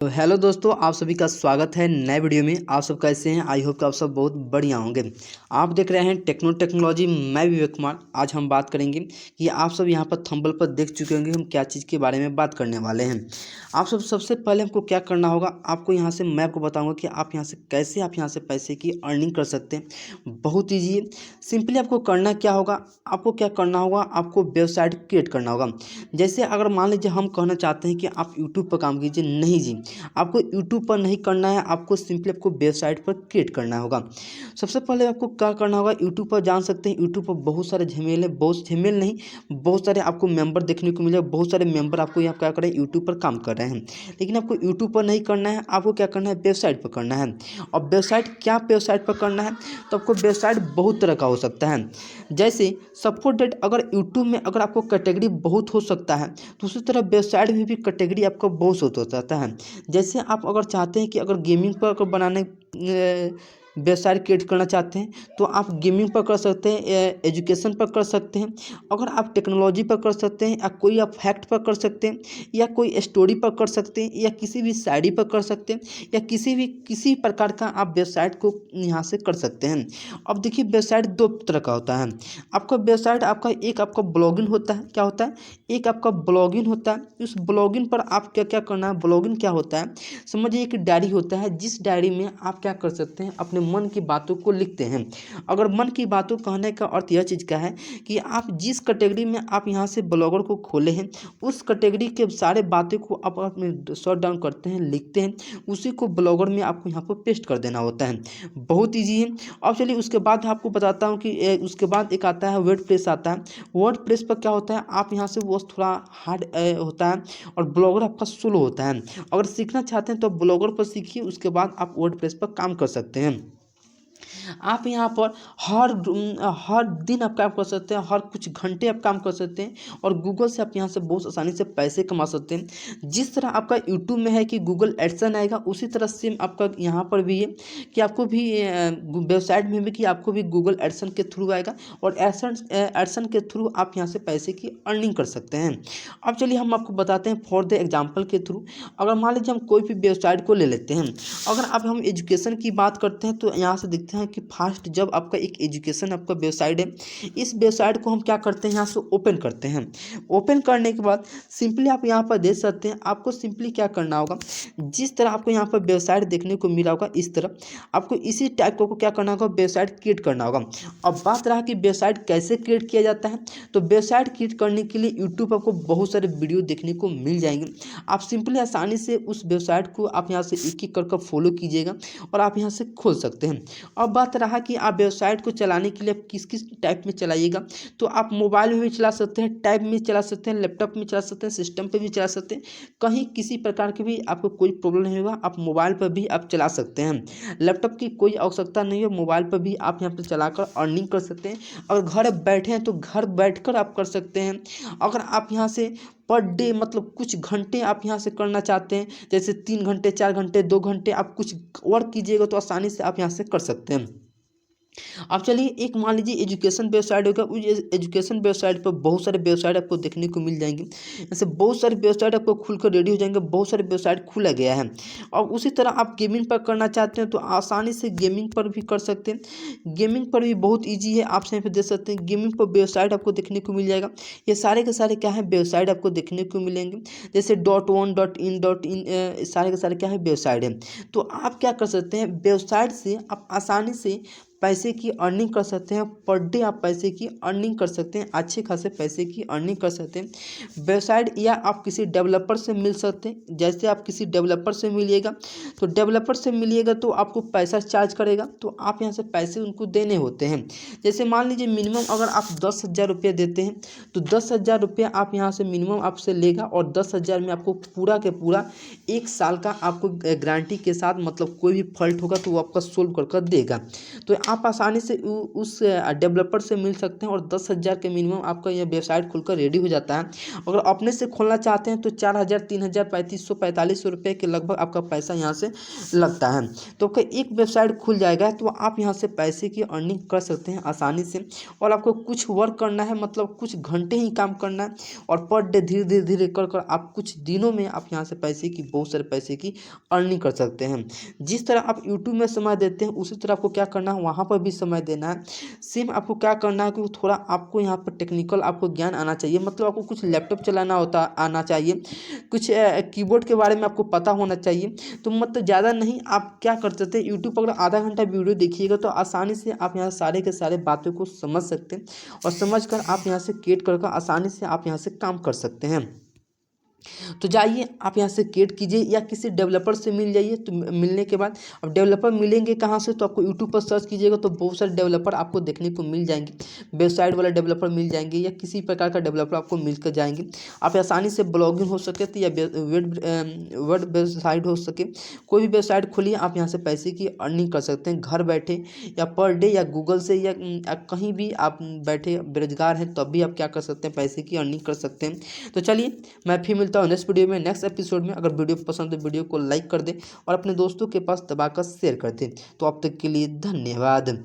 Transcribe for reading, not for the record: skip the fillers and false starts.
तो हेलो दोस्तों, आप सभी का स्वागत है नए वीडियो में। आप सब कैसे हैं? आई होप कि आप सब बहुत बढ़िया होंगे। आप देख रहे हैं टेक्नोलॉजी। मैं विवेक कुमार। आज हम बात करेंगे कि आप सब यहां पर थंबनेल पर देख चुके होंगे हम क्या चीज़ के बारे में बात करने वाले हैं। आप सब सबसे पहले हमको क्या करना होगा, आपको यहाँ से मैं आपको बताऊँगा कि आप यहाँ से कैसे आप यहाँ से पैसे की अर्निंग कर सकते हैं। बहुत ईजी है। सिंपली आपको करना क्या होगा, आपको क्या करना होगा, आपको वेबसाइट क्रिएट करना होगा। जैसे अगर मान लीजिए हम कहना चाहते हैं कि आप यूट्यूब पर काम कीजिए, नहीं जी, आपको यूट्यूब पर नहीं करना है, आपको सिंपली आपको वेबसाइट पर क्रिएट करना होगा। सबसे पहले आपको क्या करना होगा, यूट्यूब पर जान सकते हैं। यूट्यूब पर बहुत सारे झमेले, बहुत झमेल नहीं, बहुत सारे आपको मेंबर देखने को मिलेगा। बहुत सारे मेंबर आपको यहाँ क्या करें, यूट्यूब पर काम कर रहे हैं। लेकिन आपको यूट्यूब पर नहीं करना है, आपको क्या करना है, वेबसाइट पर करना है। और वेबसाइट क्या वेबसाइट पर करना है, तो आपको वेबसाइट बहुत तरह का हो सकता है। जैसे सबको डेट अगर यूट्यूब में अगर आपको कैटेगरी बहुत हो सकता है, तो उसी तरह वेबसाइट में भी कैटेगरी आपका बहुत हो जाता है। जैसे आप अगर चाहते हैं कि अगर गेमिंग पर अगर बनाने वेबसाइट क्रिएट करना चाहते हैं, तो आप गेमिंग पर कर सकते हैं, एजुकेशन पर कर सकते हैं। अगर आप टेक्नोलॉजी पर कर सकते हैं, या कोई आप फैक्ट पर कर सकते हैं, या कोई स्टोरी पर कर सकते हैं, या किसी भी शायरी पर कर सकते हैं, या किसी प्रकार का आप वेबसाइट को यहाँ से कर सकते हैं। अब देखिए, वेबसाइट दो तरह का होता है। आपका वेबसाइट आपका एक आपका ब्लॉगिन होता है। क्या होता है? एक आपका ब्लॉगिन होता है। उस ब्लॉगिन पर आप क्या क्या करना है, ब्लॉगिन क्या होता है, समझिए एक डायरी होता है। जिस डायरी में आप क्या कर सकते हैं, अपने मन की बातों को लिखते हैं। अगर मन की बातों कहने का अर्थ यह चीज़ का है कि आप जिस कैटेगरी में आप यहाँ से ब्लॉगर को खोले हैं, उस कैटेगरी के सारे बातें को आप अपने शॉर्ट डाउन करते हैं, लिखते हैं, उसी को ब्लॉगर में आपको यहाँ पर पेस्ट कर देना होता है। बहुत ईजी है। अब चलिए उसके बाद आपको बताता हूँ कि उसके बाद एक आता है वर्डप्रेस आता है। वर्डप्रेस पर क्या होता है, आप यहाँ से वो थोड़ा हार्ड होता है, और ब्लॉगर आपका स्लो होता है। अगर सीखना चाहते हैं तो ब्लॉगर पर सीखिए, उसके बाद आप वर्डप्रेस पर काम कर सकते हैं। आप यहाँ पर हर दिन आप काम कर सकते हैं, हर कुछ घंटे आप काम कर सकते हैं, और गूगल से आप यहाँ से बहुत आसानी से पैसे कमा सकते हैं। जिस तरह आपका यूट्यूब में है कि गूगल एडसन आएगा, उसी तरह सेम आपका यहाँ पर भी है कि आपको भी वेबसाइट में भी कि आपको भी गूगल एडसन के थ्रू आएगा, और एडसन के थ्रू आप यहाँ से पैसे की अर्निंग कर सकते हैं। अब चलिए हम आपको बताते हैं फॉर द एग्जाम्पल के थ्रू। अगर मान लीजिए हम कोई भी वेबसाइट को ले लेते हैं, अगर अब हम एजुकेशन की बात करते हैं, तो यहाँ से देखते हैं कि फास्ट जब आपका एक एजुकेशन आपका वेबसाइट है, इस वेबसाइट को हम क्या करते हैं, यहाँ से ओपन करते हैं। ओपन करने के बाद सिंपली आप यहाँ पर देख सकते हैं, आपको सिंपली क्या करना होगा, जिस तरह आपको यहाँ पर वेबसाइट देखने को मिला होगा, इस तरह आपको इसी टाइप को क्या करना होगा, वेबसाइट क्रिएट करना होगा। अब बात रहा कि वेबसाइट कैसे क्रिएट किया जाता है, तो वेबसाइट क्रिएट करने के लिए यूट्यूब आपको बहुत सारे वीडियो देखने को मिल जाएंगे। आप सिंपली आसानी से उस वेबसाइट को आप यहाँ से एक एक करके फॉलो कीजिएगा, और आप यहाँ से खोल सकते हैं। अब बात रहा कि आप वेबसाइट को चलाने के लिए आप किस किस टाइप में चलाइएगा, तो आप मोबाइल में भी चला सकते हैं, टैब में चला सकते हैं, लैपटॉप में चला सकते हैं, सिस्टम पे भी चला सकते हैं। कहीं किसी प्रकार की भी आपको कोई प्रॉब्लम नहीं होगा, आप मोबाइल पर भी आप चला सकते हैं। लैपटॉप की कोई आवश्यकता नहीं है, मोबाइल पर भी आप यहाँ पर चलाकर अर्निंग कर सकते हैं। अगर घर बैठे हैं तो घर बैठकर आप कर सकते हैं। अगर आप यहाँ से पर डे मतलब कुछ घंटे आप यहाँ से करना चाहते हैं, जैसे 3 घंटे 4 घंटे 2 घंटे आप कुछ वर्क कीजिएगा, तो आसानी से आप यहाँ से कर सकते हैं। अब चलिए एक मान लीजिए एजुकेशन वेबसाइट होगा। उस एजुकेशन वेबसाइट पर बहुत सारे वेबसाइट आपको देखने को मिल जाएंगे। ऐसे बहुत सारे वेबसाइट आपको खुलकर रेडी हो जाएंगे, बहुत सारे वेबसाइट खुला गया है। और उसी तरह आप गेमिंग पर करना चाहते हैं, तो आसानी से गेमिंग पर भी कर सकते हैं। गेमिंग पर भी बहुत ईजी है, आप यहाँ पे देख सकते हैं गेमिंग पर वेबसाइट आपको देखने को मिल जाएगा। ये सारे के सारे क्या है, वेबसाइट आपको देखने को मिलेंगे। जैसे .1 .in सारे के सारे क्या है, वेबसाइट है। तो आप क्या कर सकते हैं, वेबसाइट से आप आसानी से पैसे की अर्निंग कर सकते हैं। पर डे आप पैसे की अर्निंग कर सकते हैं, अच्छे खासे पैसे की अर्निंग कर सकते हैं वेबसाइट, या आप किसी डेवलपर से मिल सकते हैं। जैसे आप किसी डेवलपर से मिलिएगा, तो डेवलपर से मिलिएगा तो आपको पैसा चार्ज करेगा, तो आप यहाँ से पैसे उनको देने होते हैं। जैसे मान लीजिए मिनिमम अगर आप 10,000 रुपये देते हैं, तो 10,000 रुपये आप यहाँ से मिनिमम आपसे लेगा, और 10,000 में आपको पूरा के पूरा 1 साल का आपको गारंटी के साथ, मतलब कोई भी फॉल्ट होगा तो वो आपका सोल्व कर देगा। तो आप आसानी से उस डेवलपर से मिल सकते हैं और 10,000 के मिनिमम आपका यह वेबसाइट खुलकर रेडी हो जाता है। अगर अपने से खोलना चाहते हैं तो 4,000, 3,000, 3,500, 4,500 रुपये के लगभग आपका पैसा यहाँ से लगता है। तो आपका एक वेबसाइट खुल जाएगा तो आप यहाँ से पैसे की अर्निंग कर सकते हैं आसानी से। और आपको कुछ वर्क करना है, मतलब कुछ घंटे ही काम करना है और पर डे धीरे धीरे धीरे कर कर आप कुछ दिनों में आप यहाँ से पैसे की, बहुत सारे पैसे की अर्निंग कर सकते हैं। जिस तरह आप यूट्यूब में समय देते हैं उसी तरह आपको क्या करना है, वहाँ पर भी समय देना है। सेम आपको क्या करना है कि थोड़ा आपको यहाँ पर टेक्निकल आपको ज्ञान आना चाहिए, मतलब आपको कुछ लैपटॉप चलाना आना चाहिए, कुछ कीबोर्ड के बारे में आपको पता होना चाहिए। तो मतलब ज़्यादा नहीं, आप क्या कर सकते हैं, यूट्यूब पर अगर आधा घंटा वीडियो देखिएगा तो आसानी से आप यहाँ सारे के सारे बातों को समझ सकते हैं और समझ कर आप यहाँ से क्रिएट कर आसानी से आप यहाँ से काम कर सकते हैं। तो जाइए आप यहाँ से क्रिएट कीजिए या किसी डेवलपर से मिल जाइए। तो मिलने के बाद अब डेवलपर मिलेंगे कहाँ से, तो आपको यूट्यूब पर सर्च कीजिएगा तो बहुत सारे डेवलपर आपको देखने को मिल जाएंगे। वेबसाइट वाला डेवलपर मिल जाएंगे या किसी प्रकार का डेवलपर आपको मिल कर जाएंगे। आप आसानी से ब्लॉगिंग हो सके तो या वर्ड वेबसाइट हो सके, कोई भी वेबसाइट खोलिए, आप यहाँ से पैसे की अर्निंग कर सकते हैं घर बैठे या पर डे, या गूगल से या कहीं भी आप बैठे बेरोजगार हैं तब भी आप क्या कर सकते हैं, पैसे की अर्निंग कर सकते हैं। तो चलिए मैं फिर मिलता हूँ नेक्स्ट वीडियो में, नेक्स्ट एपिसोड में। अगर वीडियो पसंद है वीडियो को लाइक कर दें और अपने दोस्तों के पास दबाकर शेयर कर दें। तो अब तक के लिए धन्यवाद।